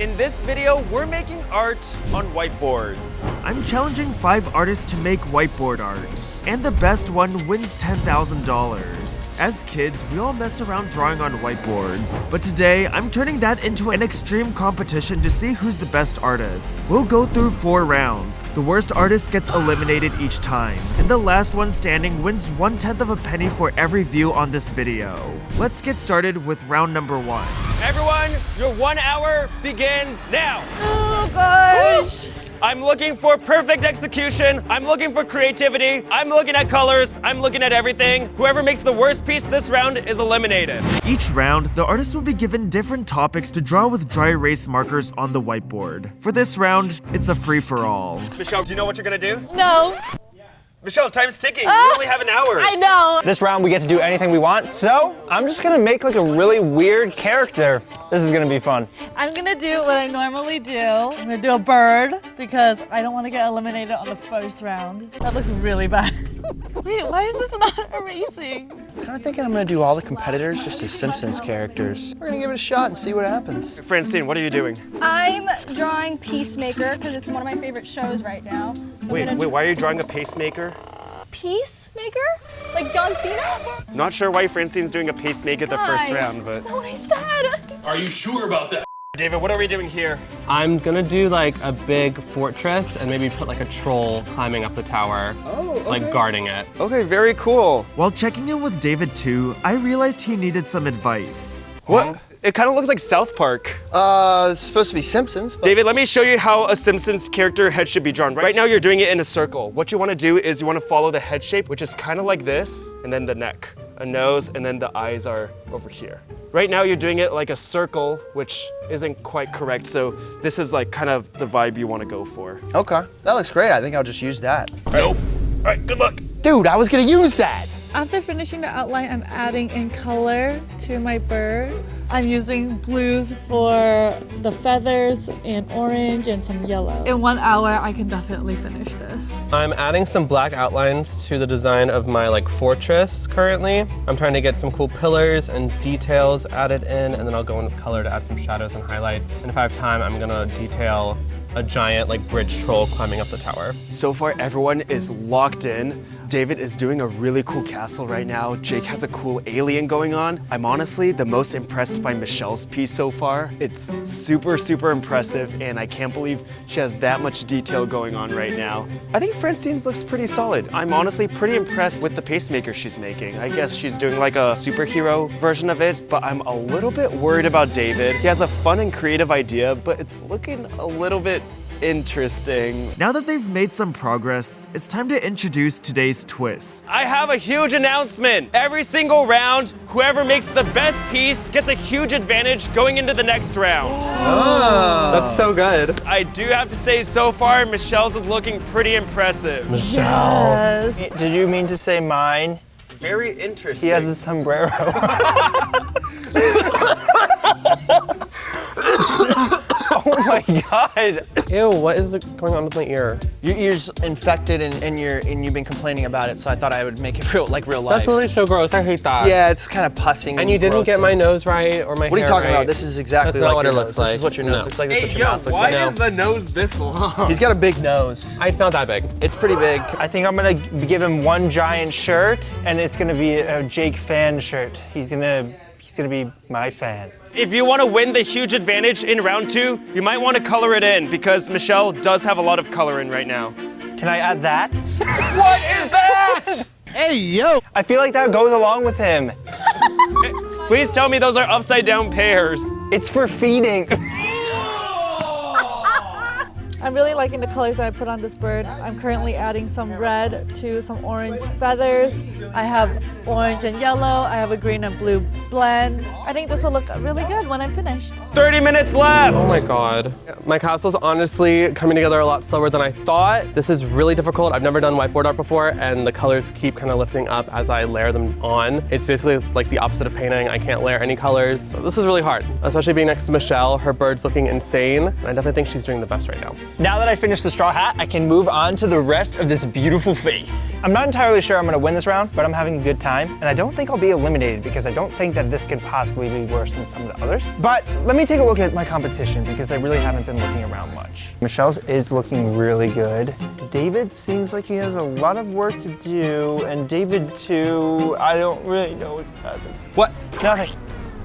In this video, we're making art on whiteboards. I'm challenging 5 artists to make whiteboard art, and the best one wins $10,000. As kids, we all messed around drawing on whiteboards, but today I'm turning that into an extreme competition to see who's the best artist. We'll go through 4 rounds. The worst artist gets eliminated each time, and the last one standing wins 1/10 of a penny for every view on this video. Let's get started with round number 1. Everyone, your 1 hour begins now. Oh gosh. I'm looking for perfect execution. I'm looking for creativity. I'm looking at colors. I'm looking at everything. Whoever makes the worst piece this round is eliminated. Each round, the artist will be given different topics to draw with dry erase markers on the whiteboard. For this round, it's a free-for-all. Michelle, do you know what you're gonna do? No. Michelle, time's ticking. We only have an hour. I know. This round we get to do anything we want, so I'm just gonna make like a really weird character. This is gonna be fun. I'm gonna do what I normally do. I'm gonna do a bird because I don't want to get eliminated on the first round. That looks really bad. Wait, why is this not erasing? I'm kind of thinking I'm gonna do all the competitors just as Simpsons characters. We're gonna give it a shot and see what happens. Francine, what are you doing? I'm drawing Peacemaker because it's one of my favorite shows right now. So Wait, why are you drawing a pacemaker? Peacemaker? Like John Cena? Not sure why Francine's doing a pacemaker the first Guys, round, but... That's not what I said. Are you sure about that? David, what are we doing here? I'm gonna do like a big fortress and maybe put like a troll climbing up the tower, like guarding it. Okay, very cool. While checking in with David too, I realized he needed some advice. What? It kind of looks like South Park. It's supposed to be Simpsons, but David, let me show you how a Simpsons character head should be drawn. Right now, you're doing it in a circle. What you want to do is you want to follow the head shape, which is kind of like this, and then the neck, a nose, and then the eyes are over here. Right now, you're doing it like a circle, which isn't quite correct, so this is like kind of the vibe you want to go for. okay. That looks great. I think I'll just use that. Nope. All right, good luck. Dude, I was gonna use that. After finishing the outline, I'm adding in color to my bird. I'm using blues for the feathers and orange and some yellow. In 1 hour, I can definitely finish this. I'm adding some black outlines to the design of my like fortress currently. I'm trying to get some cool pillars and details added in, and then I'll go in with color to add some shadows and highlights. And if I have time, I'm gonna detail a giant like bridge troll climbing up the tower. So far, everyone is locked in. David is doing a really cool castle right now. Jake has a cool alien going on. I'm honestly the most impressed by Michelle's piece so far. It's super, super impressive, and I can't believe she has that much detail going on right now. I think Francine's looks pretty solid. I'm honestly pretty impressed with the pacemaker she's making. I guess she's doing like a superhero version of it, but I'm a little bit worried about David. He has a fun and creative idea, but it's looking a little bit interesting. Now that they've made some progress, it's time to introduce today's twist. I have a huge announcement. Every single round, whoever makes the best piece gets a huge advantage going into the next round. That's so good. I do have to say, so far, Michelle's is looking pretty impressive. Yes. Did you mean to say mine? Very interesting. He has a sombrero. Oh my god. Ew, what is going on with my ear? Your ear's infected and you've been complaining about it, so I thought I would make it real life. That's literally so gross, I hate that. Yeah, it's kind of pussing. And you didn't gross. get my nose right or my What are hair you talking right. about? This is exactly That's not like what your it nose. looks like. This is what your nose No. looks like. This is Hey, what your yo, mouth looks why like. is the nose this long? He's got a big nose. It's not that big. It's pretty big. I think I'm gonna give him one giant shirt, and it's gonna be a Jake fan shirt. He's gonna be my fan. If you want to win the huge advantage in round 2, you might want to color it in because Michelle does have a lot of color in right now. Can I add that? What is that? Hey, yo. I feel like that goes along with him. Please tell me those are upside down pears. It's for feeding. I'm really liking the colors that I put on this bird. I'm currently adding some red to some orange feathers. I have orange and yellow. I have a green and blue blend. I think this will look really good when I'm finished. 30 minutes left. Oh my god. My castle's honestly coming together a lot slower than I thought. This is really difficult. I've never done whiteboard art before, and the colors keep kind of lifting up as I layer them on. It's basically like the opposite of painting. I can't layer any colors. So this is really hard, especially being next to Michelle. Her bird's looking insane, and I definitely think she's doing the best right now. Now that I finished the straw hat, I can move on to the rest of this beautiful face. I'm not entirely sure I'm gonna win this round, but I'm having a good time. And I don't think I'll be eliminated because I don't think that this could possibly be worse than some of the others. But let me take a look at my competition because I really haven't been looking around much. Michelle's is looking really good. David seems like he has a lot of work to do. And David too, I don't really know what's happening. What? Nothing.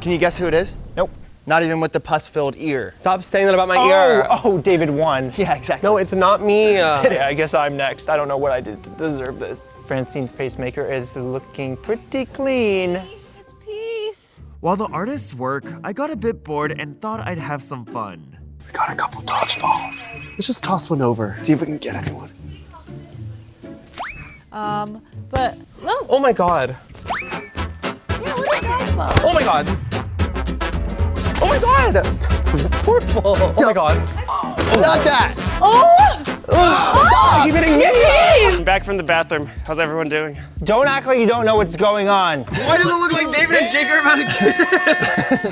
Can you guess who it is? Nope. Not even with the pus-filled ear. Stop saying that about my ear. Oh, David won. Yeah, exactly. No, it's not me. Yeah, I guess I'm next. I don't know what I did to deserve this. Francine's pacemaker is looking pretty clean. Peace, it's peace. While the artists work, I got a bit bored and thought I'd have some fun. We got a couple dodgeballs. Let's just toss one over. See if we can get anyone. But no. Oh my god. Yeah, what is dodgeball? Oh my god. Oh my god. That's horrible. Oh my god. Not that! Keep hitting me. I'm back from the bathroom. How's everyone doing? Don't act like you don't know what's going on. Why does it look like David and Jake are about to kiss?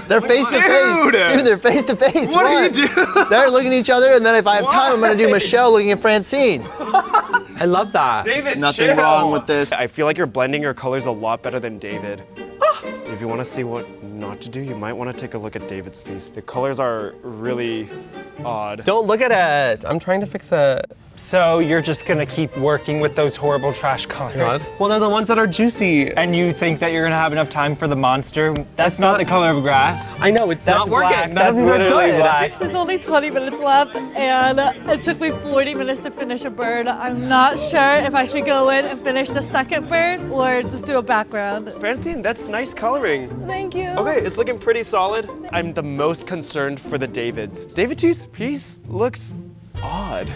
They're face to face. Dude, they're face to face. What are you doing? They're looking at each other, and then if I have time, I'm gonna do Michelle looking at Francine. I love that. David, Nothing chill. wrong with this. I feel like you're blending your colors a lot better than David. If you want to see what not to do, you might want to take a look at David's piece. The colors are really odd. Don't look at it. I'm trying to fix it. So you're just gonna keep working with those horrible trash colors? Well, they're the ones that are juicy. And you think that you're gonna have enough time for the monster? That's not the color of grass. I know, it's That's not working. black. That That's doesn't look literally good. black. There's only 20 minutes left, and it took me 40 minutes to finish a bird. I'm not sure if I should go in and finish the second bird or just do a background. Francine, that's nice coloring. Thank you. Okay, it's looking pretty solid. I'm the most concerned for the Davids. David 2's piece looks odd.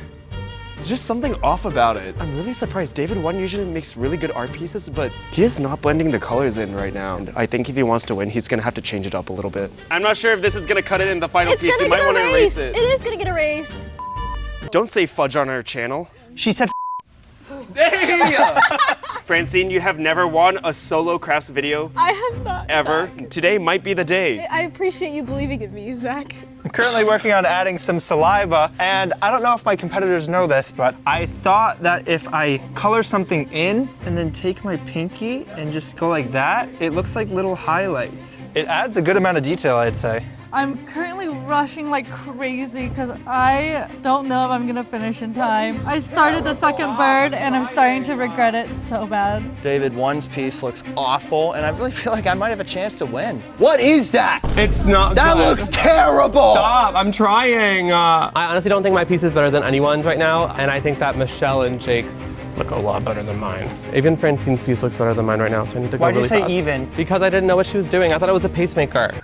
There's just something off about it. I'm really surprised. David 1 usually makes really good art pieces, but he is not blending the colors in right now. And I think if he wants to win, he's gonna have to change it up a little bit. I'm not sure if this is gonna cut it in the final It's piece. You gonna might get want to erased. erase It is gonna get erased. Don't say fudge on our channel. She said Francine, you have never won a solo crafts video I have not. ever. Zach. Today might be the day. I appreciate you believing in me, Zach. I'm currently working on adding some saliva, and I don't know if my competitors know this, but I thought that if I color something in and then take my pinky and just go like that, it looks like little highlights. It adds a good amount of detail, I'd say. I'm currently rushing like crazy because I don't know if I'm gonna finish in time. I started the second bird and I'm starting to regret it so bad. David 1's piece looks awful, and I really feel like I might have a chance to win. What is that? It's not That good. looks terrible! Stop, I'm trying. I honestly don't think my piece is better than anyone's right now, and I think that Michelle and Jake's look a lot better than mine. Even Francine's piece looks better than mine right now, so I need to go Why'd you really say fast. even? Because I didn't know what she was doing. I thought it was a pacemaker.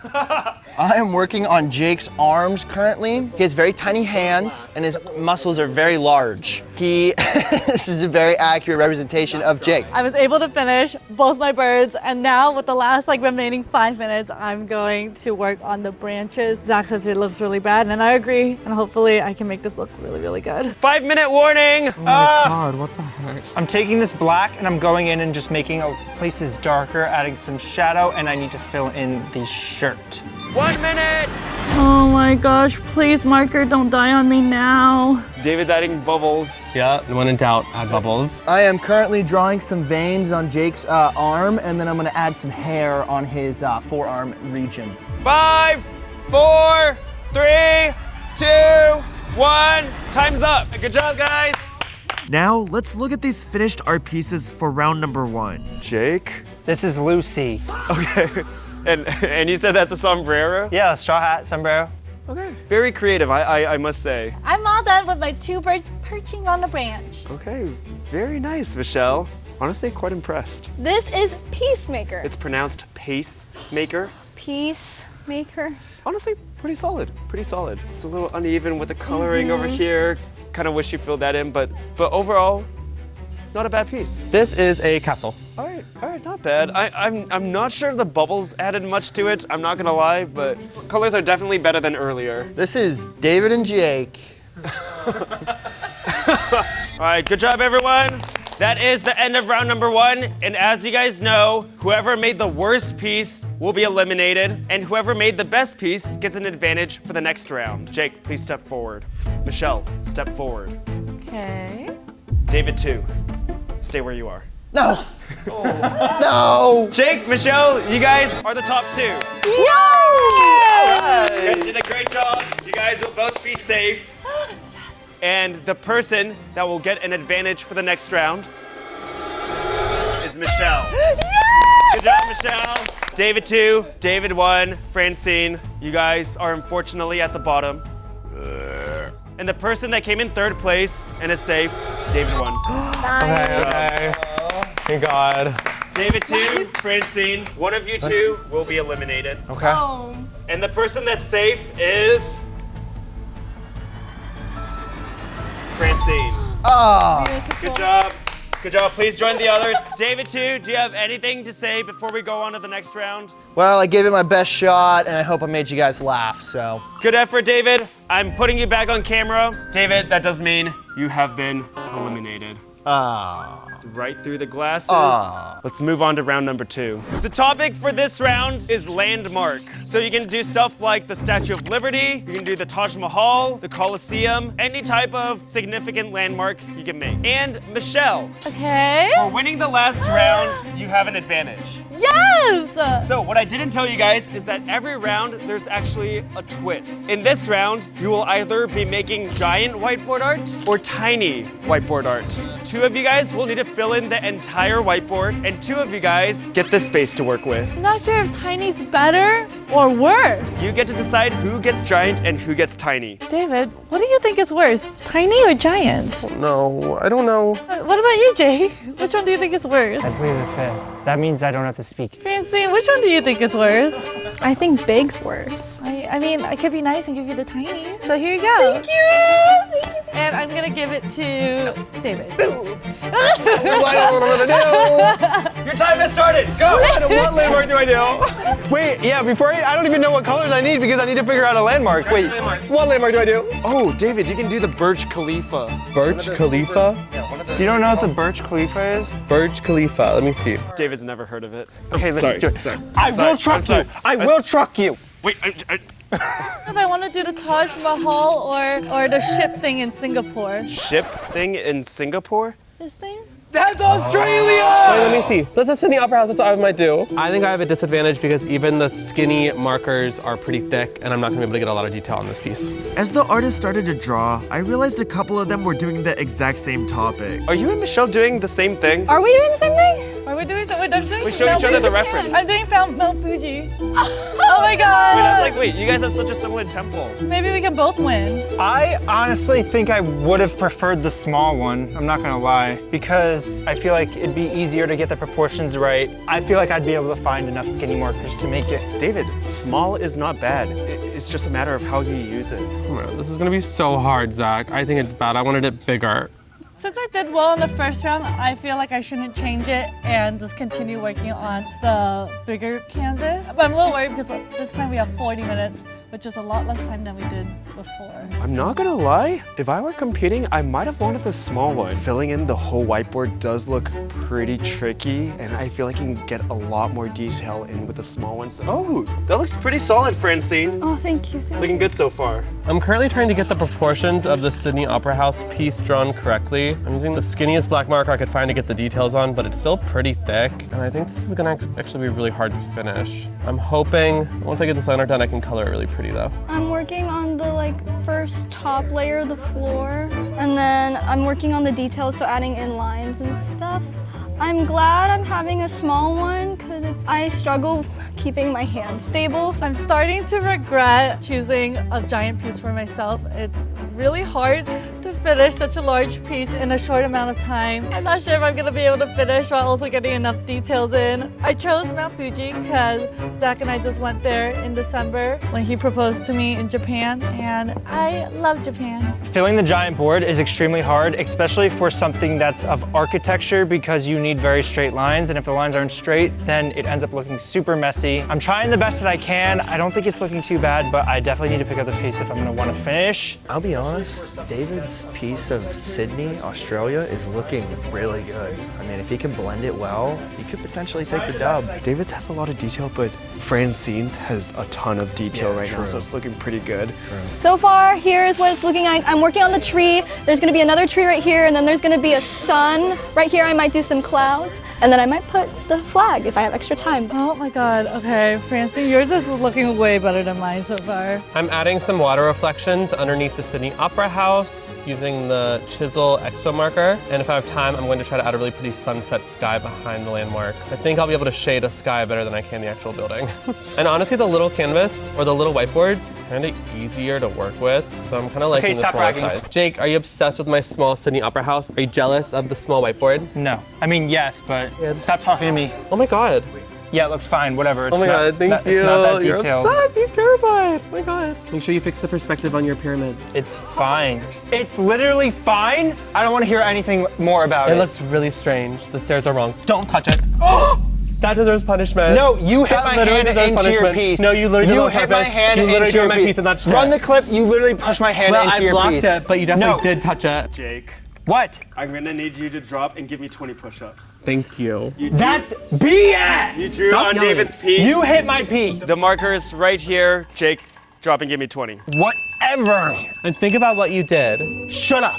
I am working on Jake's arms currently. He has very tiny hands and his muscles are very large. This is a very accurate representation of Jake. I was able to finish both my birds, and now with the last like remaining 5 minutes, I'm going to work on the branches. Zach says it looks really bad, and I agree, and hopefully I can make this look really, really good. 5-minute warning! God, what the heck? I'm taking this black and I'm going in and just making places darker, adding some shadow, and I need to fill in the shirt. 1 minute! Oh my gosh, please marker, don't die on me now. David's adding bubbles. Yeah, when in doubt, add bubbles. I am currently drawing some veins on Jake's arm, and then I'm gonna add some hair on his forearm region. 5, 4, 3, 2, 1. Time's up. Good job, guys. Now, let's look at these finished art pieces for round number 1. Jake? This is Lucy. Okay. And you said that's a sombrero? Yeah, straw hat, sombrero. Okay. Very creative, I must say. I'm all done with my 2 birds perching on the branch. Okay. Very nice, Michelle. Honestly, quite impressed. This is Peacemaker. It's pronounced pacemaker. Peacemaker. Honestly, pretty solid. Pretty solid. It's a little uneven with the coloring over here. Kind of wish you filled that in, but overall, not a bad piece. This is a castle. All right, not bad. I'm not sure if the bubbles added much to it. I'm not gonna lie, but colors are definitely better than earlier. This is David and Jake. All right, good job, everyone. That is the end of round number 1. And as you guys know, whoever made the worst piece will be eliminated. And whoever made the best piece gets an advantage for the next round. Jake, please step forward. Michelle, step forward. Okay. David, too. Stay where you are. No. No. Jake, Michelle, you guys are the top 2. Yay! You guys did a great job. You guys will both be safe. And the person that will get an advantage for the next round is Michelle. Good job, Michelle. David 2, David 1, Francine, you guys are unfortunately at the bottom. And the person that came in 3rd place and is safe, David 1. Okay. Thank God. David 2, Francine, one of you 2 will be eliminated. Okay. Oh. And the person that's safe is Francine. Oh. Good job. Good job. Please join the others. David 2, do you have anything to say before we go on to the next round? Well, I gave it my best shot, and I hope I made you guys laugh, so. Good effort, David. I'm putting you back on camera. David, that does mean you have been eliminated. Right through the glasses. Let's move on to round number 2. The topic for this round is landmarks. So you can do stuff like the Statue of Liberty, you can do the Taj Mahal, the Colosseum, any type of significant landmark you can make. And Michelle, Okay. for winning the last round, you have an advantage. Yes! So what I didn't tell you guys is that every round there's actually a twist. In this round, you will either be making giant whiteboard art or tiny whiteboard art. 2 of you guys will need to fill in the entire whiteboard, and 2 of you guys get the space to work with. I'm not sure if tiny's better or worse. You get to decide who gets giant and who gets tiny. David, what do you think is worse, tiny or giant? No, I don't know. What about you, Jake? Which one do you think is worse? I plead the 5th. That means I don't have to speak. Francine, which one do you think is worse? I think big's worse. I mean, I could be nice and give you the tiny. So here you go. Thank you. And I'm gonna give it to David. I don't know what to do. Your time has started. Go. What landmark do I do? Wait, yeah, before I don't even know what colors I need because I need to figure out a landmark. Wait, what landmark do I do? Oh, David, you can do the Burj Khalifa. Burj Khalifa? You don't know what the Burj Khalifa is? Burj Khalifa, let me see. David's never heard of it. Okay, let's Sorry, do it. sorry. I will truck you. I will truck you. Wait, If I want to do the Taj Mahal or the ship thing in Singapore. ship thing in Singapore? This thing? That's Australia! Wait, let me see. Let's just Sydney Opera House, that's what I might do. I think I have a disadvantage because even the skinny markers are pretty thick and I'm not gonna be able to get a lot of detail on this piece. As the artist started to draw, I realized a couple of them were doing the exact same topic. Are you and Michelle doing the same thing? Are we doing the same thing? Are we doing something? I'm doing We showed each other the Mount reference. I'm doing Mount Fuji. Oh my god! Wait, that's like, wait, you guys have such a similar temple. Maybe we can both win. I honestly think I would have preferred the small one, I'm not gonna lie, because I feel like it'd be easier to get the proportions right. I feel like I'd be able to find enough skinny markers to make it. David, small is not bad. It's just a matter of how you use it. Oh, this is gonna be so hard, Zach. I think it's bad. I wanted it bigger. Since I did well in the first round, I feel like I shouldn't change it and just continue working on the bigger canvas. But I'm a little worried because this time we have 40 minutes, which is a lot less time than we did before. I'm not gonna lie, if I were competing, I might have wanted the small one. Filling in the whole whiteboard does look pretty tricky, and I feel like you can get a lot more detail in with the small ones. Oh, that looks pretty solid, Francine. Oh, thank you. It's looking good so far. I'm currently trying to get the proportions of the Sydney Opera House piece drawn correctly. I'm using the skinniest black marker I could find to get the details on, but it's still pretty thick, and I think this is gonna actually be really hard to finish. I'm hoping once I get this line art done, I can color it really pretty though. I'm working on the first top layer of the floor, and then I'm working on the details, so adding in lines and stuff. I'm glad I'm having a small one because I struggle keeping my hands stable. So I'm starting to regret choosing a giant piece for myself. It's really hard to finish such a large piece in a short amount of time. I'm not sure if I'm gonna be able to finish while also getting enough details in. I chose Mount Fuji because Zach and I just went there in December when he proposed to me in Japan, and I love Japan. Filling the giant board is extremely hard, especially for something that's of architecture because you need very straight lines, and if the lines aren't straight, then it ends up looking super messy already. I'm trying the best that I can. I don't think it's looking too bad, but I definitely need to pick up the pace if I'm gonna wanna finish. I'll be honest, David's piece of Sydney, Australia is looking really good. I mean, if he can blend it well, he could potentially take the dub. David's has a lot of detail, but Francine's has a ton of detail right now, so it's looking pretty good. So far, here is what it's looking like. I'm working on the tree. There's gonna be another tree right here, and then there's gonna be a sun right here. I might do some clouds, and then I might put the flag if I have extra time. Oh my god, okay, Francine, yours is looking way better than mine so far. I'm adding some water reflections underneath the Sydney Opera House using the chisel expo marker. And if I have time, I'm going to try to add a really pretty sunset sky behind the landmark. I think I'll be able to shade a sky better than I can the actual building. And honestly, the little canvas or the little whiteboard's kind of easier to work with. So I'm kind of liking the smaller size. Jake, are you obsessed with my small Sydney Opera House? Are you jealous of the small whiteboard? No. I mean, yes, but stop talking to me. Oh my god. Yeah, it looks fine, whatever. It's Oh my god, thank you. It's not that detailed. You're obsessed. He's terrified. Oh my god. Make sure you fix the perspective on your pyramid. It's fine. It's literally fine. I don't want to hear anything more about it. It looks really strange. The stairs are wrong. Don't touch it. That deserves punishment. No, you hit That my literally hand deserves into your punishment. piece. No, you literally did You it on hit my purpose. hand You literally into did your my piece and that's Run it. the clip. You literally pushed my hand into I your blocked piece. it, but you definitely No. did touch it. Jake, What? I'm gonna need you to drop and give me 20 push-ups. Thank you. That's BS! You drew Stop on yelling. David's piece. You hit my piece. The marker's right here. Jake, drop and give me 20. Whatever. And think about what you did. Shut up.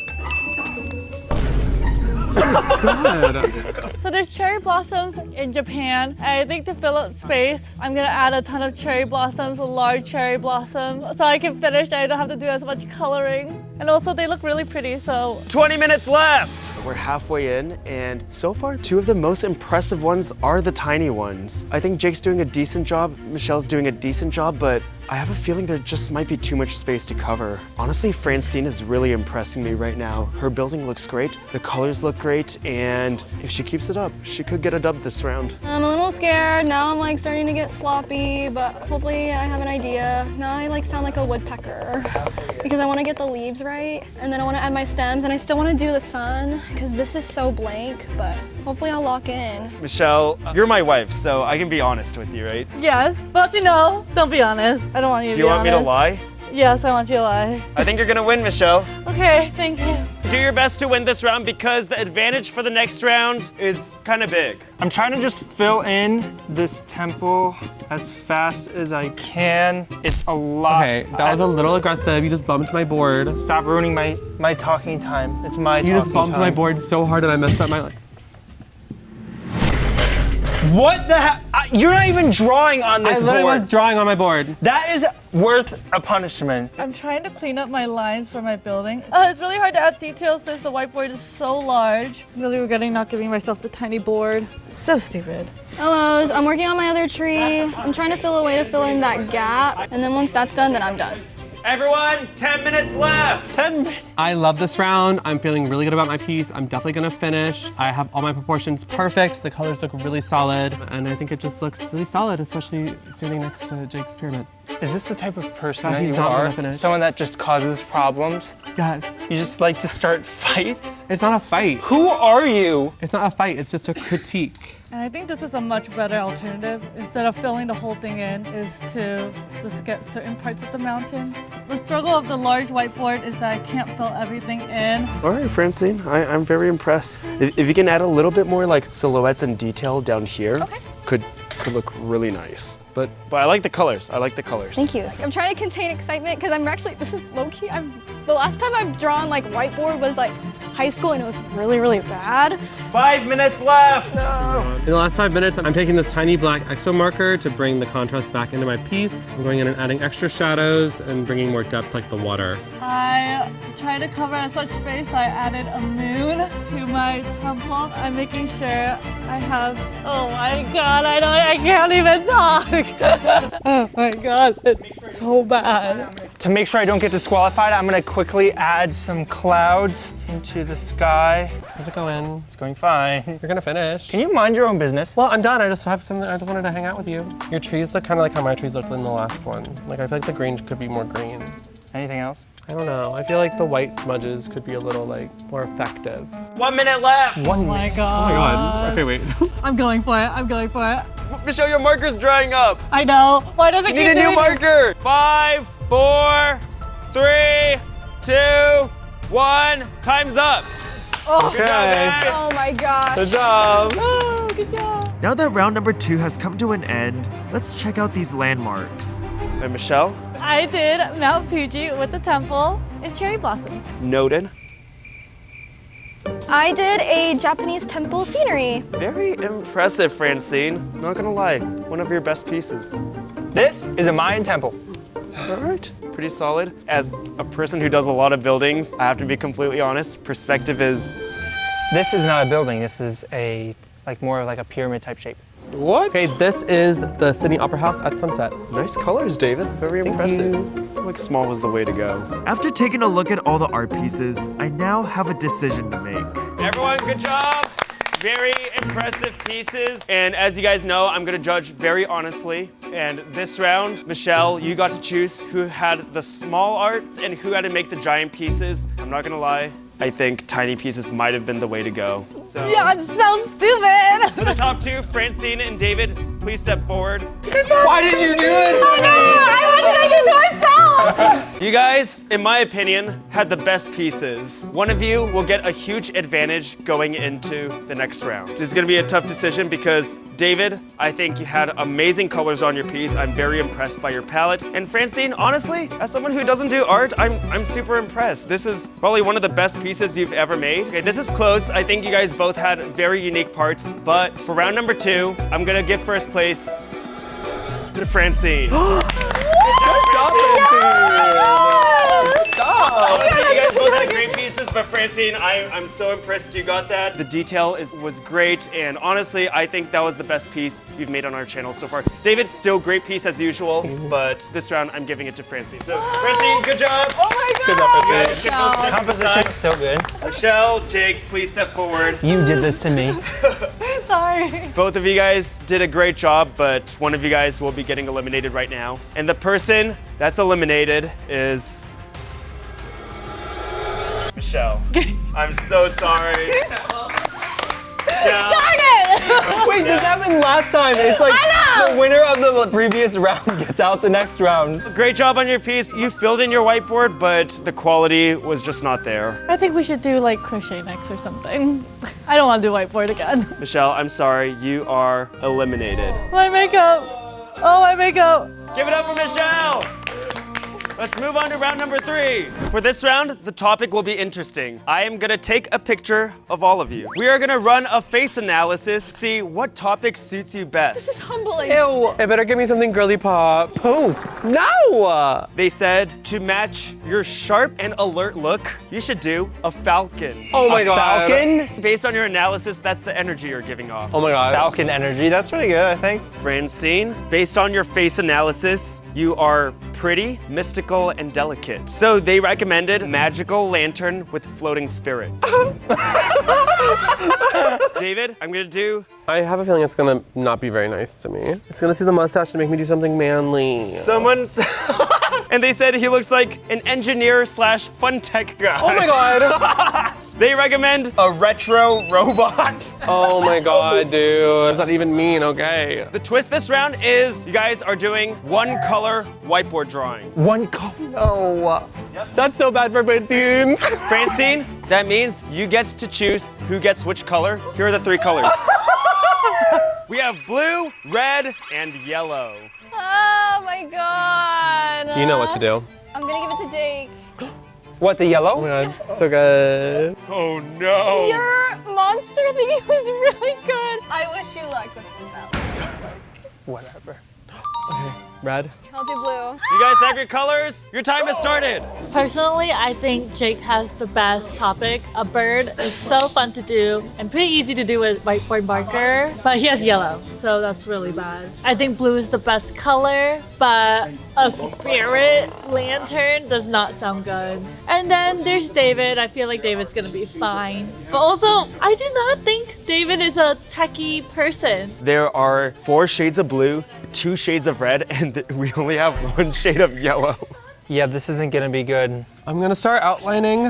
So there's cherry blossoms in Japan. And I think to fill up space, I'm gonna add a ton of cherry blossoms, large cherry blossoms, so I can finish and I don't have to do as much coloring. And also they look really pretty, so. 20 minutes left! We're halfway in, and so far, two of the most impressive ones are the tiny ones. I think Jake's doing a decent job, Michelle's doing a decent job, but I have a feeling there just might be too much space to cover. Honestly, Francine is really impressing me right now. Her building looks great, the colors look great, and if she keeps it up, she could get a dub this round. I'm a little scared. Now I'm like starting to get sloppy, but hopefully I have an idea. Now I like sound like a woodpecker because I want to get the leaves right, and then I want to add my stems, and I still want to do the sun because this is so blank, but hopefully I'll lock in. Michelle, you're my wife, so I can be honest with you, right? Yes, but you know, don't be honest. I don't want you to Do be you want me to honest. lie? Yes, I want you to lie. I think you're gonna win, Michelle. Okay, thank you. Do your best to win this round because the advantage for the next round is kind of big. I'm trying to just fill in this temple as fast as I can. It's a lot. Okay, that was a little aggressive. You just bumped my board. Stop ruining my talking time. It's my talking You just bumped time. my board so hard and I messed up my life. What the heck? You're not even drawing on this I literally board. was drawing on my board. That is worth a punishment. I'm trying to clean up my lines for my building. It's really hard to add details since the whiteboard is so large. I'm really regretting not giving myself the tiny board. So stupid. Hellos, I'm working on my other tree. I'm trying to fill a way to fill in that gap, and then once that's done, then I'm done. Everyone, 10 minutes left. 10 minutes. I love this round. I'm feeling really good about my piece. I'm definitely gonna finish. I have all my proportions perfect. The colors look really solid. And I think it just looks really solid, especially standing next to Jake's pyramid. Is this the type of person That that he's you not are? gonna finish. Someone that just causes problems? Yes. You just like to start fights? It's not a fight. Who are you? It's not a fight, it's just a critique. And I think this is a much better alternative. Instead of filling the whole thing in, is to just get certain parts of the mountain. The struggle of the large whiteboard is that I can't fill everything in. All right, Francine, I'm very impressed. If you can add a little bit more like silhouettes and detail down here, could look really nice. But I like the colors. I like the colors. Thank you. I'm trying to contain excitement because I'm actually, this is low key. The last time I've drawn like whiteboard was like high school and it was really, really bad. 5 minutes left. In the last 5 minutes, I'm taking this tiny black expo marker to bring the contrast back into my piece. I'm going in and adding extra shadows and bringing more depth like the water. I tried to cover as much space. I added a moon to my temple. I'm making sure I have, oh my God, I can't even talk. Oh my God, it's so bad. To make sure I don't get disqualified, I'm gonna quickly add some clouds into the sky. How's it going? It's going fine. You're gonna finish. Can you mind your own business? Well, I'm done. I just have something. I just wanted to hang out with you. Your trees look kind of like how my trees looked in the last one. Like I feel like the green could be more green. Anything else? I don't know. I feel like the white smudges could be a little like more effective. 1 minute left. Oh my god. Oh my god. Okay, wait. I'm going for it. I'm going for it. Michelle, your marker's drying up. I know. Why does it You keep need a new doing it? marker. 5, 4, 3, 2, 1. Time's up. Oh, Good job, guys. Oh my gosh. Good job. oh, good job. Now that round number 2 has come to an end, let's check out these landmarks. And Michelle, I did Mount Fuji with the temple and cherry blossoms. noted. I did a Japanese temple scenery. Very impressive, Francine. Not gonna lie, one of your best pieces. This is a Mayan temple. All right, pretty solid. As a person who does a lot of buildings, I have to be completely honest, perspective is... This is not a building. This is more like a pyramid type shape. What? Okay, this is the Sydney Opera House at sunset. Nice colors, David. Very impressive. I feel like small was the way to go. After taking a look at all the art pieces, I now have a decision to make. Everyone, good job. Very impressive pieces. And as you guys know, I'm gonna judge very honestly. And this round, Michelle, you got to choose who had the small art and who had to make the giant pieces. I'm not gonna lie, I think tiny pieces might have been the way to go. So Yeah, I'm so stupid. for the top 2, Francine and David, please step forward. Why did you do this? Why did I do it to myself? You guys, in my opinion, had the best pieces. One of you will get a huge advantage going into the next round. This is gonna be a tough decision because David, I think you had amazing colors on your piece. I'm very impressed by your palette. And Francine, honestly, as someone who doesn't do art, I'm super impressed. This is probably one of the best pieces you've ever made. Okay, this is close. I think you guys both had very unique parts, but for round number 2, I'm gonna give first place to Francine. Honestly, you guys both had great pieces, but Francine, I'm so impressed you got that. The detail was great, and honestly, I think that was the best piece you've made on our channel so far. David, still great piece as usual, but this round I'm giving it to Francine. So, Francine, good job. Oh my god. Good job, You guys Francine. can both step Composition, aside. so good. Michelle, Jake, please step forward. You did this to me. Sorry. Both of you guys did a great job, but one of you guys will be getting eliminated right now. And the person that's eliminated is... Michelle. I'm so sorry. Michelle. Darn it! Wait, this happened last time. It's like I know! the winner of the previous round gets out the next round. Great job on your piece. You filled in your whiteboard, but the quality was just not there. I think we should do like crochet next or something. I don't want to do whiteboard again. Michelle, I'm sorry. You are eliminated. My makeup. Oh, my makeup. Give it up for Michelle. Let's move on to round number 3. For this round, the topic will be interesting. I am gonna take a picture of all of you. We are gonna run a face analysis, see what topic suits you best. This is humbling. Ew. It better give me something girly pop. Poop. No! They said to match your sharp and alert look, you should do a falcon. Oh my A god. falcon? Based on your analysis, that's the energy you're giving off. Oh my god. Falcon energy. That's pretty good, I think. Francine, based on your face analysis, you are pretty, mystical, and delicate. So they recommended magical lantern with floating spirit. David, I'm gonna do... I have a feeling it's gonna not be very nice to me. It's gonna see the mustache and make me do something manly. Someone's... And they said he looks like an engineer slash fun tech guy. Oh my god. They recommend a retro robot. Oh my god, dude. Does that even mean okay? The twist this round is you guys are doing one color whiteboard drawing. One color. No. That's so bad for Francine. Francine, that means you get to choose who gets which color. Here are the 3 colors. We have blue, red, and yellow. Oh my god. You know what to do. I'm gonna give it to Jake. What, the Oh yellow? my god, so good. Oh no. Your monster thingy was really good. I wish you luck with that one. Whatever. Okay, red. I'll do blue. You guys have your colors? Your time has started. Personally, I think Jake has the best topic. A bird is so fun to do and pretty easy to do with whiteboard marker, but he has yellow, so that's really bad. I think blue is the best color, but a spirit lantern does not sound good. And then there's David. I feel like David's gonna be fine. But also, I do not think David is a techie person. There are 4 shades of blue, 2 shades of red, and we only have 1 shade of yellow. Yeah, this isn't gonna be good. I'm gonna start outlining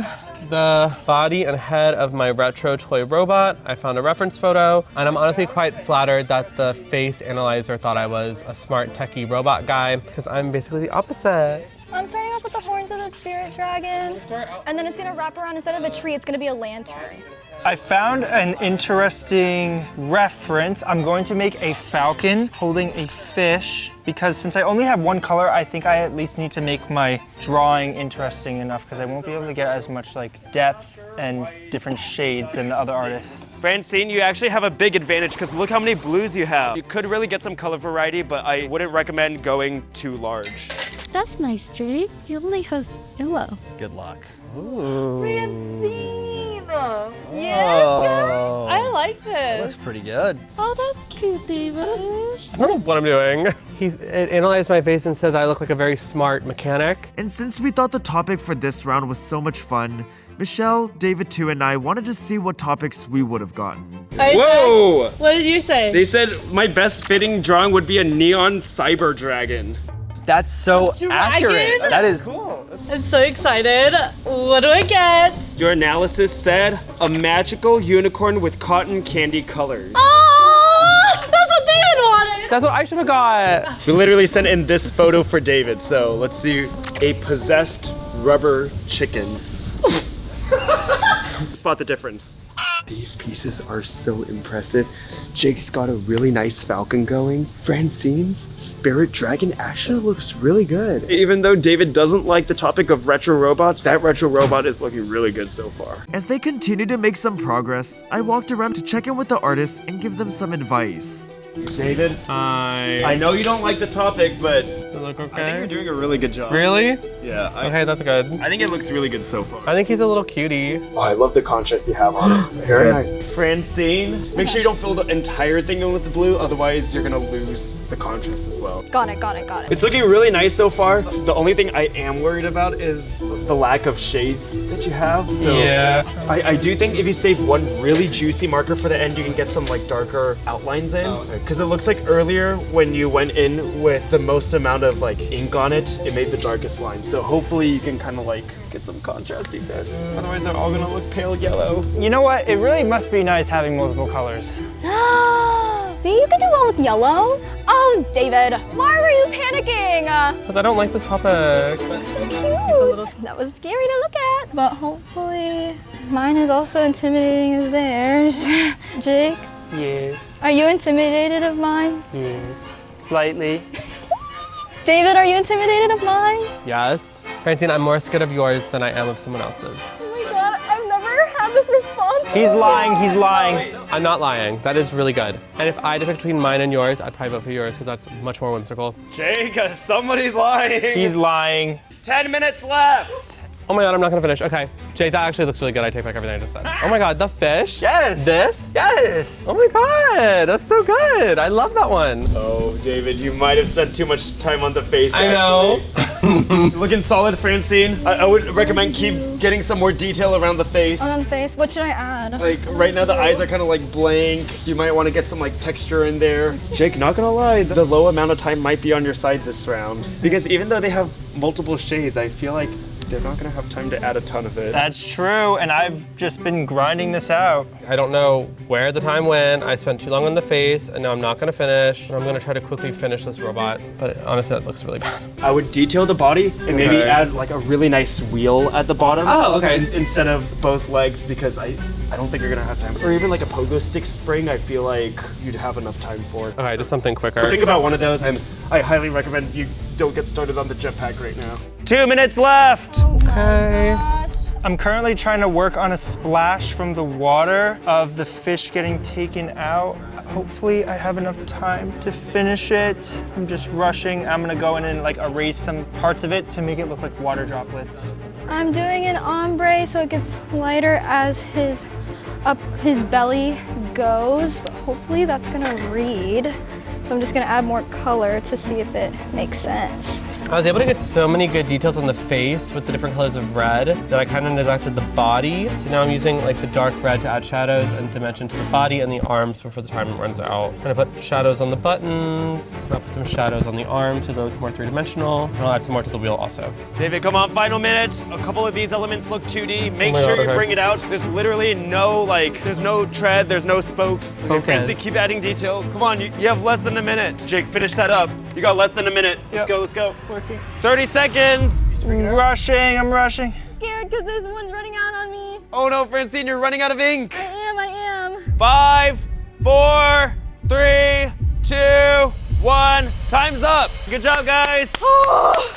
the body and head of my retro toy robot. I found a reference photo, and I'm honestly quite flattered that the face analyzer thought I was a smart techie robot guy, because I'm basically the opposite. I'm starting off with the horns of the spirit dragon, and then it's gonna wrap around, instead of a tree, it's gonna be a lantern. I found an interesting reference. I'm going to make a falcon holding a fish, because since I only have one color, I think I at least need to make my drawing interesting enough, because I won't be able to get as much like depth and different shades than the other artists. Francine, you actually have a big advantage because look how many blues you have. You could really get some color variety, but I wouldn't recommend going too large. That's nice, Jake. You only have yellow. Good luck. Francine! Yes, Oh. I like this. Looks pretty good. Oh, that's cute, David. I don't know what I'm doing. It analyzed my face and said I look like a very smart mechanic. And since we thought the topic for this round was so much fun, Michelle, David 2, and I wanted to see what topics we would have gotten. Whoa! What did you say? They said my best fitting drawing would be a neon cyber dragon. That's so accurate. That is I'm so excited. What do I get? Your analysis said a magical unicorn with cotton candy colors. Oh, that's what David wanted. That's what I should have got. We literally sent in this photo for David, so let's see. A possessed rubber chicken. Spot the difference. These pieces are so impressive. Jake's got a really nice falcon going. Francine's spirit dragon actually looks really good. Even though David doesn't like the topic of retro robots, that retro robot is looking really good so far. As they continued to make some progress, I walked around to check in with the artists and give them some advice. David, I know you don't like the topic, but Look okay. I think you're doing a really good job. Really? Yeah. Okay, that's good. I think it looks really good so far. I think he's a little cutie. Oh, I love the contrast you have on it. Very nice. Francine, make sure you don't fill the entire thing in with the blue, otherwise you're gonna lose the contrast as well. Got it, got it, got it. It's looking really nice so far. The only thing I am worried about is the lack of shades that you have. So Yeah. I do think if you save one really juicy marker for the end, you can get some like darker outlines in. Because it looks like earlier when you went in with the most amount of like ink on it, it made the darkest line. So hopefully you can kind of like get some contrasty bits. Otherwise they're all gonna look pale yellow. You know what? It really must be nice having multiple colors. See, you could do well with yellow. Oh, David, why were you panicking? Because I don't like this topic. So cute. That was scary to look at. But hopefully mine is also intimidating as theirs. Jake, Yes, are you intimidated of mine? yes. Slightly. David, are you intimidated of mine? Yes. Francine, I'm more scared of yours than I am of someone else's. Oh my god, I've never had this response. He's lying, he's lying. I'm not lying. That is really good. And if I had to pick between mine and yours, I'd probably vote for yours because that's much more whimsical. Jake, somebody's lying. He's lying. 10 minutes left. Oh my god, I'm not gonna finish. Okay. Jake, that actually looks really good. I take back everything I just said. Oh my god, the fish? Yes. This? Yes. Oh my god, that's so good. I love that one. Oh, David, you might have spent too much time on the face. I know. Looking solid, Francine. I would recommend keep getting some more detail around the face. On the face, what should I add? Like right now the eyes are kind of like blank. You might want to get some like texture in there. Jake, not gonna lie, the low amount of time might be on your side this round. Because even though they have multiple shades, I feel like they're not gonna have time to add a ton of it. That's true, and I've just been grinding this out. I don't know where the time went. I spent too long on the face, and now I'm not gonna finish. But I'm gonna try to quickly finish this robot. But honestly, that looks really bad. I would detail the body and maybe Okay. add like a really nice wheel at the bottom. Oh, okay. Instead of both legs, because I don't think you're gonna have time. Or even like a pogo stick spring, I feel like you'd have enough time for it. Okay, just something quicker. So think about one of those, and I highly recommend you don't get started on the jetpack right now. 2 minutes left! Okay. Gosh. I'm currently trying to work on a splash from the water of the fish getting taken out. Hopefully I have enough time to finish it. I'm just rushing. I'm gonna go in and like erase some parts of it to make it look like water droplets. I'm doing an ombre so it gets lighter as his belly goes, but hopefully that's gonna read. So I'm just gonna add more color to see if it makes sense. I was able to get so many good details on the face with the different colors of red that I kind of neglected the body. So now I'm using like the dark red to add shadows and dimension to the body and the arms before the time runs out. I'm gonna put shadows on the buttons. I'll put some shadows on the arms so they look more three-dimensional. And I'll add some more to the wheel also. David, come on, final minute. A couple of these elements look 2D. Make Oh my sure God, you okay. bring it out. There's literally no, like, there's no tread, there's no spokes. Okay, Focus. Francie, keep adding detail. Come on, you have less than a minute. Jake, finish that up. You got less than a minute. Let's go, let's go. Working. 30 seconds. I'm rushing. Scared because this one's running out on me. Oh no, Francine, you're running out of ink. I am. 5, 4, 3, 2, 1. Time's up. Good job, guys. Oh,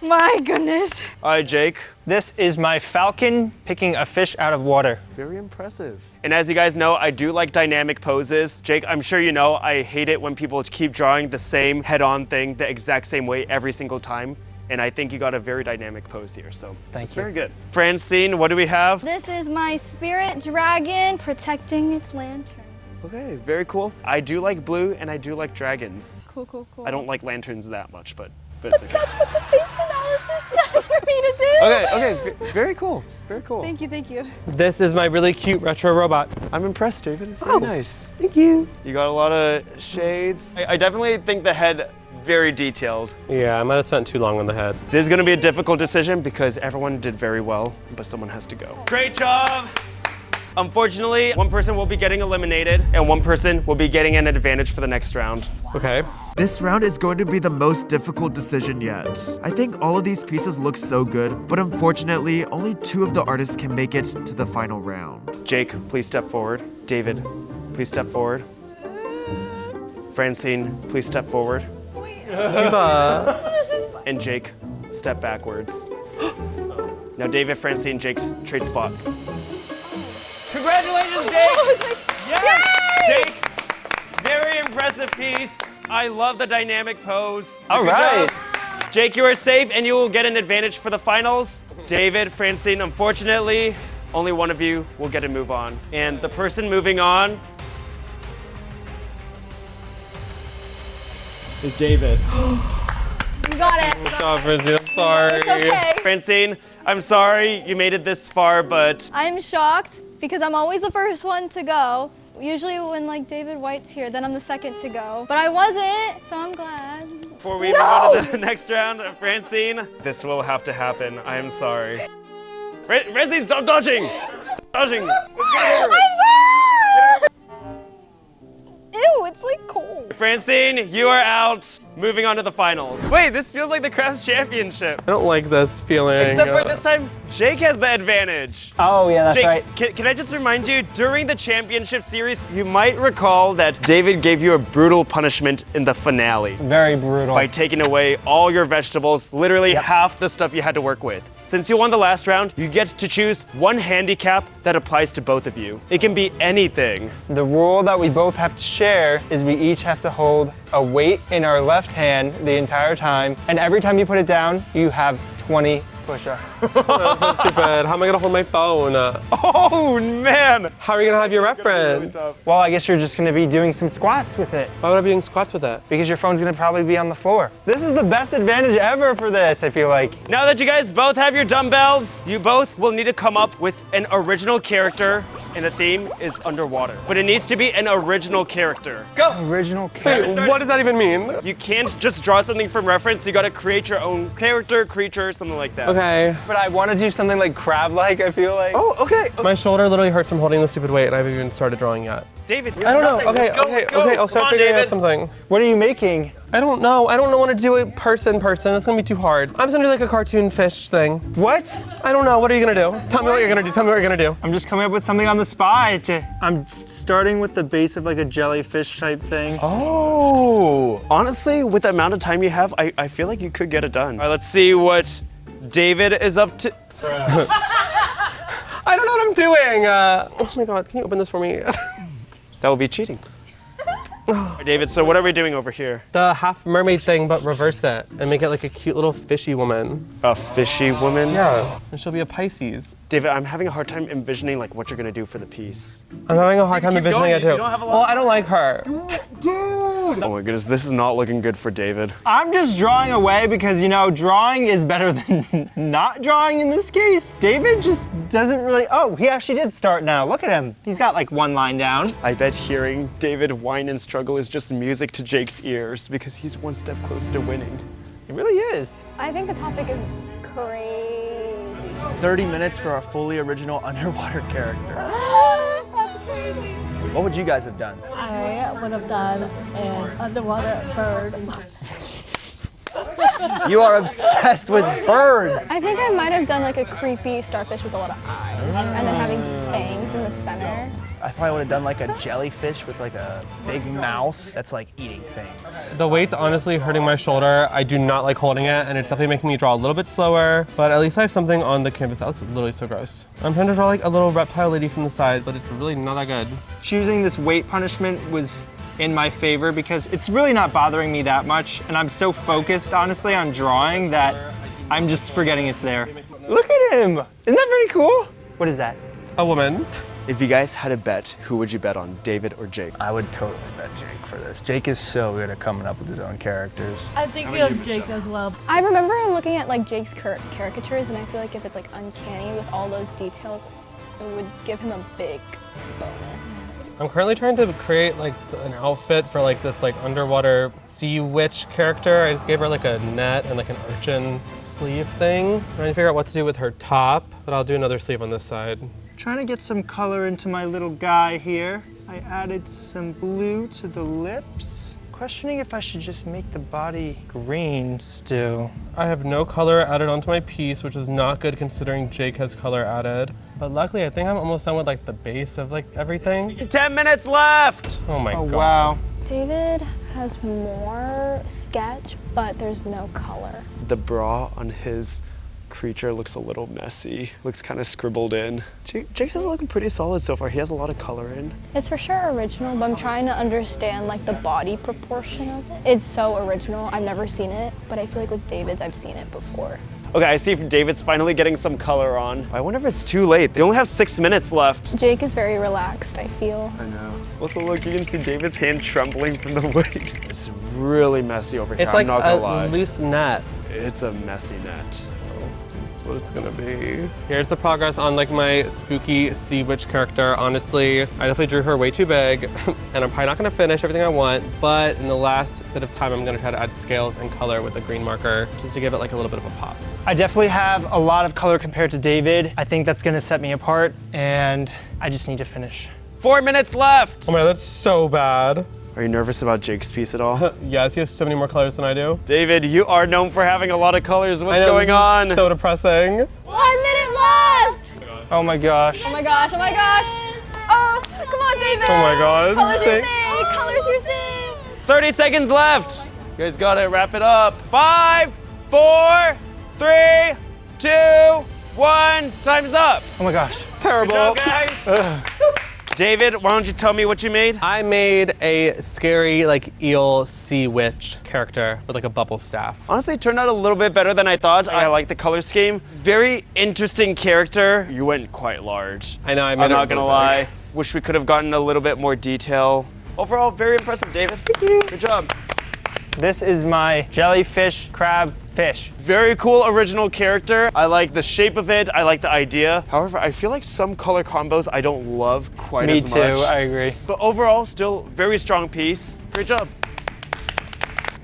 my goodness. All right, Jake. This is my falcon picking a fish out of water. Very impressive. And as you guys know, I do like dynamic poses. Jake, I'm sure you know, I hate it when people keep drawing the same head-on thing the exact same way every single time. And I think you got a very dynamic pose here, so Thank it's you. very good. Francine, what do we have? This is my spirit dragon protecting its lantern. Okay, very cool. I do like blue and I do like dragons. Cool, cool, cool. I don't like lanterns that much, but it's okay. That's what the face analysis said for me to do. Okay, very cool, very cool. Thank you, thank you. This is my really cute retro robot. I'm impressed, David. Very nice. Thank you. You got a lot of shades. I definitely think the head very detailed. Yeah, I might have spent too long on the head. This is gonna be a difficult decision because everyone did very well, but someone has to go. Great job! Unfortunately, one person will be getting eliminated and one person will be getting an advantage for the next round. Okay. This round is going to be the most difficult decision yet. I think all of these pieces look so good, but unfortunately, only 2 of the artists can make it to the final round. Jake, please step forward. David, please step forward. Francine, please step forward. And Jake, step backwards. Now David, Francine, Jake's trade spots. Congratulations, Jake! Yes! Jake, very impressive piece. I love the dynamic pose. All Good right. job. Jake, you are safe and you will get an advantage for the finals. David, Francine, unfortunately, only one of you will get to move on. And the person moving on is David. You got it. Good job, Francine. I'm sorry. It's okay. Francine, I'm sorry you made it this far, but I'm shocked because I'm always the first one to go. Usually when like David White's here, then I'm the second to go. But I wasn't, so I'm glad. before we move on to the next round, Francine, this will have to happen. I am sorry. Francine, stop dodging! Stop dodging! Ew, it's like cold. Francine, you are out. Moving on to the finals. Wait, this feels like the Crafts Championship. I don't like this feeling. Except for this time, Jake has the advantage. Oh, yeah, that's Jake, right. can I just remind you, during the championship series, you might recall that David gave you a brutal punishment in the finale Very brutal. by taking away all your vegetables, literally half the stuff you had to work with. Since you won the last round, you get to choose one handicap that applies to both of you. It can be anything. The rule that we both have to share is we each have to hold a weight in our left hand the entire time, and every time you put it down, you have 20 push-ups. That's so stupid. How am I gonna hold my phone? Oh man! How are you gonna have your reference? Well, I guess you're just gonna be doing some squats with it, Why would I be doing squats with it? because your phone's gonna probably be on the floor. This is the best advantage ever for this, I feel like. Now that you guys both have your dumbbells, you both will need to come up with an original character, and the theme is underwater. But it needs to be an original character. Go! Original Wait, character. what does that even mean? You can't just draw something from reference, you gotta create your own character, creature, something like that. Okay. But I want to do something like crab-like, I feel like. Oh, okay. My shoulder literally hurts from holding the stupid weight, and I haven't even started drawing yet. David, you I have don't know. nothing. Okay, Let's go, okay, let's go. okay. I'll Come start on, figuring out David. something. What are you making? I don't know. I don't know want to do it person. That's gonna be too hard. I'm just gonna do like a cartoon fish thing. What? I don't know. What are you gonna do? Tell me what you're gonna do. Tell me what you're gonna do. I'm just coming up with something on the spot. I'm starting with the base of like a jellyfish type thing. Oh, honestly, with the amount of time you have, I feel like you could get it done. All right, let's see what David is up to. I don't know what I'm doing. Oh my God! Can you open this for me? That will be cheating. All right, David, so what are we doing over here? The half mermaid thing, but reverse it and make it like a cute little fishy woman. A fishy woman? Yeah. And she'll be a Pisces. David, I'm having a hard time envisioning like what you're gonna do for the piece. I'm having a hard time keep envisioning going. it too. You don't have a lot Well, I don't like her. Oh my goodness, this is not looking good for David. I'm just drawing away because, you know, drawing is better than not drawing in this case. David just doesn't really, oh, he actually did start now. Look at him. He's got like one line down. I bet hearing David whine and struggle is just music to Jake's ears because he's one step closer to winning. It really is. I think the topic is crazy. 30 minutes for a fully original underwater character. That's crazy. What would you guys have done? I would have done an underwater bird. You are obsessed with birds. I think I might have done like a creepy starfish with a lot of eyes and then having fangs in the center. I probably would have done like a jellyfish with like a big mouth that's like eating things. The weight's honestly hurting my shoulder. I do not like holding it, and it's definitely making me draw a little bit slower, but at least I have something on the canvas that looks literally so gross. I'm trying to draw like a little reptile lady from the side, but it's really not that good. Choosing this weight punishment was in my favor because it's really not bothering me that much, and I'm so focused, honestly, on drawing that I'm just forgetting it's there. Look at him! Isn't that pretty cool? What is that? A woman. If you guys had a bet, who would you bet on, David or Jake? I would totally bet Jake for this. Jake is so good at coming up with his own characters. I think you have Jake as well. I remember looking at like Jake's caricatures, and I feel like if it's like uncanny with all those details, it would give him a big bonus. I'm currently trying to create like an outfit for like this like underwater sea witch character. I just gave her like a net and like an urchin sleeve thing. I'm trying to figure out what to do with her top, but I'll do another sleeve on this side. Trying to get some color into my little guy here. I added some blue to the lips. Questioning if I should just make the body green still. I have no color added onto my piece, which is not good considering Jake has color added. But luckily, I think I'm almost done with like the base of like everything. 10 minutes left! Oh my Oh, god. wow. David has more sketch, but there's no color. The bra on his creature looks a little messy. Looks kind of scribbled in. Jake's is looking pretty solid so far. He has a lot of color in. It's for sure original, but I'm trying to understand like the body proportion of it. It's so original. I've never seen it, but I feel like with David's, I've seen it before. Okay, I see David's finally getting some color on. I wonder if it's too late. They only have 6 minutes left. Jake is very relaxed, I feel. I know. Also, look, you can see David's hand trembling from the weight. It's really messy over here, It's like I'm not gonna a lie. loose net. It's a messy net. That's what it's gonna be. Here's the progress on like my spooky sea witch character. Honestly, I definitely drew her way too big, and I'm probably not gonna finish everything I want, but in the last bit of time, I'm gonna try to add scales and color with a green marker, just to give it like a little bit of a pop. I definitely have a lot of color compared to David. I think that's gonna set me apart, and I just need to finish. 4 minutes left! Oh my god, that's so bad. Are you nervous about Jake's piece at all? Yes, he has so many more colors than I do. David, you are known for having a lot of colors. What's I know, going this is on? So depressing. 1 minute left! Oh my gosh. Oh my gosh, oh my gosh! Oh, come on, David! Oh my god. Color's your thing! Color's your thing! 30 seconds left. You guys gotta wrap it up. 5, 4, 3, 2, 1. Time's up. Oh my gosh. Terrible. Good job, guys. David, why don't you tell me what you made? I made a scary like eel sea witch character with like a bubble staff. Honestly, it turned out a little bit better than I thought. I like the color scheme. Very interesting character. You went quite large. I know, I made I'm it not gonna really lie. Wish we could have gotten a little bit more detail. Overall, very impressive, David. Good job. This is my jellyfish crab fish. Very cool original character. I like the shape of it. I like the idea. However, I feel like some color combos I don't love quite Me as too, much. I agree. But overall, still very strong piece. Great job.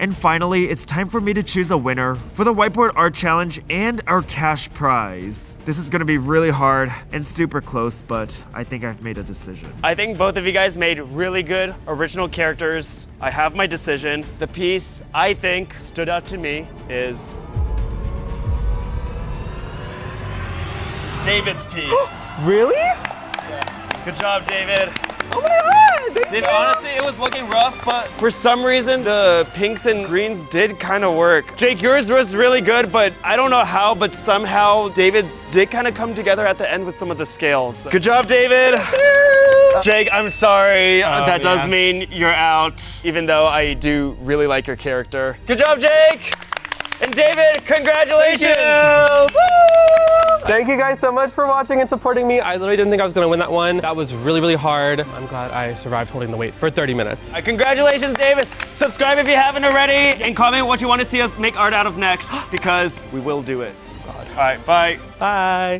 And finally, it's time for me to choose a winner for the Whiteboard Art Challenge and our cash prize. This is gonna be really hard and super close, but I think I've made a decision. I think both of you guys made really good original characters. I have my decision. The piece I think stood out to me is David's piece. Really? Good job, David. Oh my god! David, honestly, it was looking rough, but for some reason, the pinks and greens did kind of work. Jake, yours was really good, but I don't know how, but somehow David's did kind of come together at the end with some of the scales. Good job, David. Jake, I'm sorry. That does mean you're out, even though I do really like your character. Good job, Jake. And David, congratulations. Thank you. Woo! Thank you guys so much for watching and supporting me. I literally didn't think I was gonna win that one. That was really, really hard. I'm glad I survived holding the weight for 30 minutes. Congratulations, David. Subscribe if you haven't already and comment what you want to see us make art out of next because we will do it. God. All right, bye. Bye.